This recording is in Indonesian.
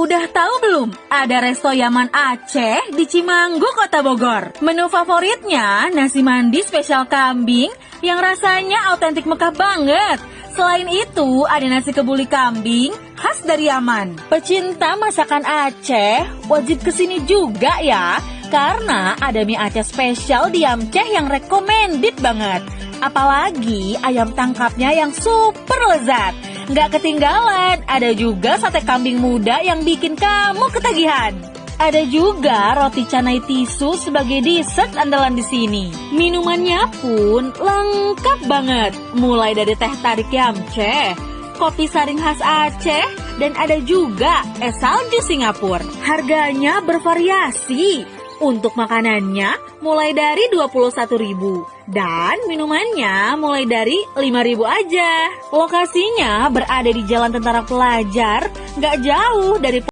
Udah tahu belum? Ada resto Yaman Aceh di Cimanggu, Kota Bogor. Menu favoritnya nasi mandi spesial kambing yang rasanya autentik Mekah banget. Selain itu, ada nasi kebuli kambing khas dari Yaman. Pecinta masakan Aceh wajib kesini juga ya, karena ada mie Aceh spesial di Yamceh yang recommended banget. Apalagi ayam tangkapnya yang super lezat. Nggak ketinggalan, ada juga sate kambing muda yang bikin kamu ketagihan. Ada juga roti canai tisu sebagai dessert andalan di sini. Minumannya pun lengkap banget, mulai dari teh tarik Yamceh, kopi saring khas Aceh, dan ada juga es salju Singapura. Harganya bervariasi. Untuk makanannya mulai dari 21.000 dan minumannya mulai dari 5.000 aja. Lokasinya berada di Jalan Tentara Pelajar, nggak jauh dari